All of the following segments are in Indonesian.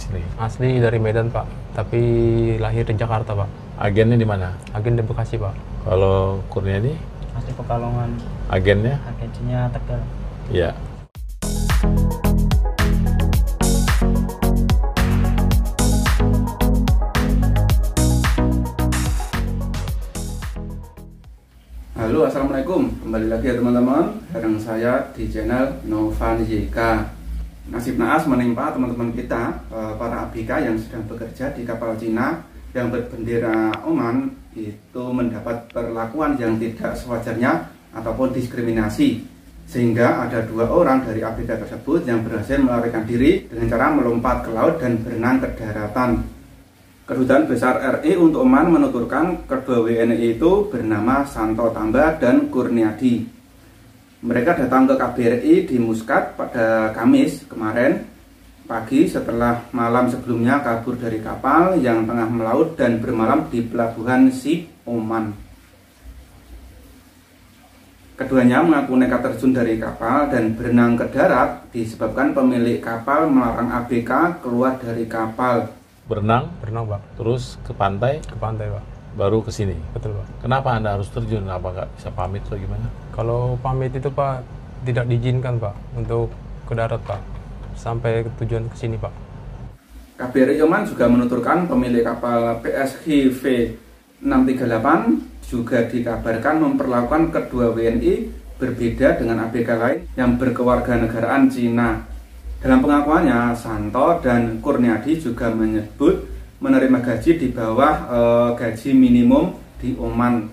asli? Asli dari Medan Pak, tapi lahir di Jakarta Pak. Agennya di mana? Agen di Bekasi Pak. Kalau Kurniadi? Asli Pekalongan. Agennya? Agensinya Tegal. Iya. Halo, assalamualaikum. Kembali lagi ya teman-teman, bareng saya di channel Novan YK. Nasib naas menimpa teman-teman kita, para ABK yang sedang bekerja di kapal Cina yang berbendera Oman itu mendapat perlakuan yang tidak sewajarnya ataupun diskriminasi, sehingga ada 2 orang dari ABK tersebut yang berhasil melarikan diri dengan cara melompat ke laut dan berenang ke daratan. Kedutaan Besar RI untuk Oman menuturkan kedua WNI itu bernama Santo Tamba dan Kurniadi. Mereka datang ke KBRI di Muscat pada Kamis kemarin pagi setelah malam sebelumnya kabur dari kapal yang tengah melaut dan bermalam di pelabuhan Ship, Oman. Keduanya mengaku nekat terjun dari kapal dan berenang ke darat disebabkan pemilik kapal melarang ABK keluar dari kapal. Berenang, Pak. terus ke pantai, Pak. baru ke sini. Betul Pak. Kenapa Anda harus terjun? Apa nggak bisa pamit atau gimana? Kalau pamit itu Pak tidak diizinkan Pak untuk ke darat Pak, sampai tujuan ke sini Pak. KBRI Oman juga menuturkan pemilik kapal PSHV 638 juga dikabarkan memperlakukan kedua WNI berbeda dengan ABK lain yang berkewarganegaraan Cina. Dalam pengakuannya, Santo dan Kurniadi juga menyebut menerima gaji di bawah gaji minimum di Oman.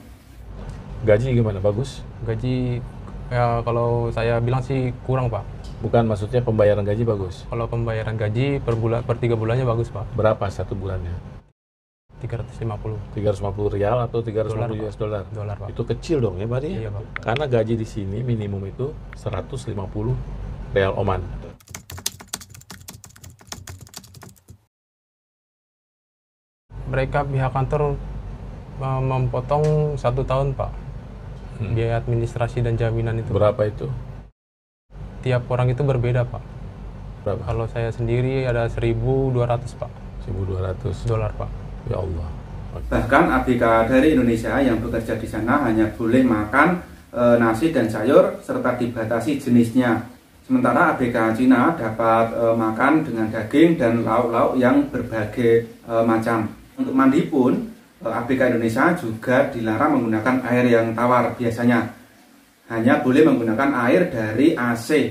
Gaji gimana? Bagus? Gaji ya kalau saya bilang sih kurang Pak. Bukan, maksudnya pembayaran gaji bagus? Kalau pembayaran gaji per 3 bulannya bagus Pak. Berapa satu bulannya? 350. 350 rial atau 350 US dollar? Dolar Pak. Itu kecil dong ya Bari? Iya Pak. Karena gaji di sini minimum itu 150 rial Oman. Mereka pihak kantor memotong 1 tahun Pak, biaya administrasi dan jaminan itu. Berapa itu? Tiap orang itu berbeda Pak. Berapa? Kalau saya sendiri ada 1.200 Pak. 1.200 dolar Pak. Ya Allah. Bahkan ABK dari Indonesia yang bekerja di sana hanya boleh makan nasi dan sayur serta dibatasi jenisnya. Sementara ABK Cina dapat makan dengan daging dan lauk-lauk yang berbagai macam. Untuk mandi pun ABK Indonesia juga dilarang menggunakan air yang tawar biasanya. Hanya boleh menggunakan air dari AC.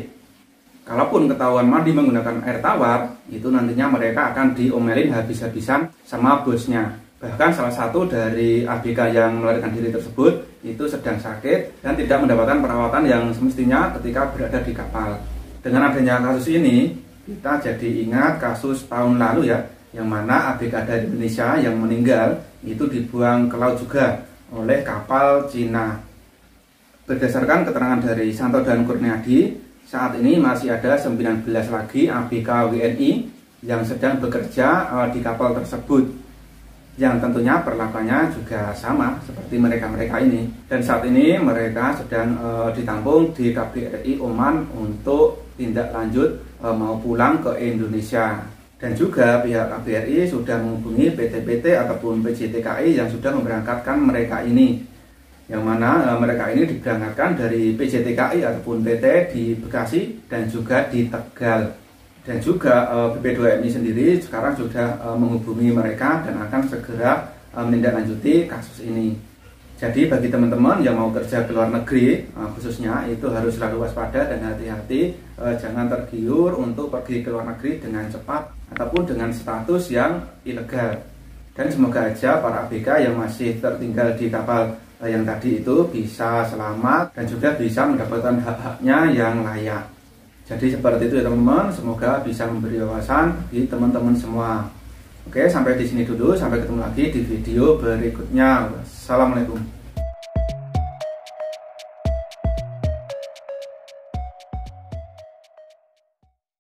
Kalaupun ketahuan mandi menggunakan air tawar, itu nantinya mereka akan diomelin habis-habisan sama bosnya. Bahkan salah satu dari ABK yang melarikan diri tersebut itu sedang sakit dan tidak mendapatkan perawatan yang semestinya ketika berada di kapal. Dengan adanya kasus ini, kita jadi ingat kasus tahun lalu ya, yang mana ABK dari Indonesia yang meninggal itu dibuang ke laut juga oleh kapal Cina. Berdasarkan keterangan dari Santo dan Kurniadi, saat ini masih ada 19 lagi ABK WNI yang sedang bekerja di kapal tersebut, yang tentunya perlakuannya juga sama seperti mereka-mereka ini. Dan saat ini mereka sedang ditampung di KBRI Oman untuk tindak lanjut mau pulang ke Indonesia. Dan juga pihak KBRI sudah menghubungi PT-PT ataupun PJTKI yang sudah memberangkatkan mereka ini, yang mana mereka ini diberangkatkan dari PJTKI ataupun PT di Bekasi dan juga di Tegal. Dan juga BP2MI sendiri sekarang sudah menghubungi mereka dan akan segera menindaklanjuti kasus ini. Jadi bagi teman-teman yang mau kerja ke luar negeri khususnya itu harus selalu waspada dan hati-hati, jangan tergiur untuk pergi ke luar negeri dengan cepat ataupun dengan status yang ilegal. Dan semoga aja para ABK yang masih tertinggal di kapal yang tadi itu bisa selamat dan juga bisa mendapatkan hak-haknya yang layak. Jadi seperti itu ya teman-teman, semoga bisa memberi wawasan bagi teman-teman semua. Oke, sampai di sini dulu, sampai ketemu lagi di video berikutnya. Assalamualaikum.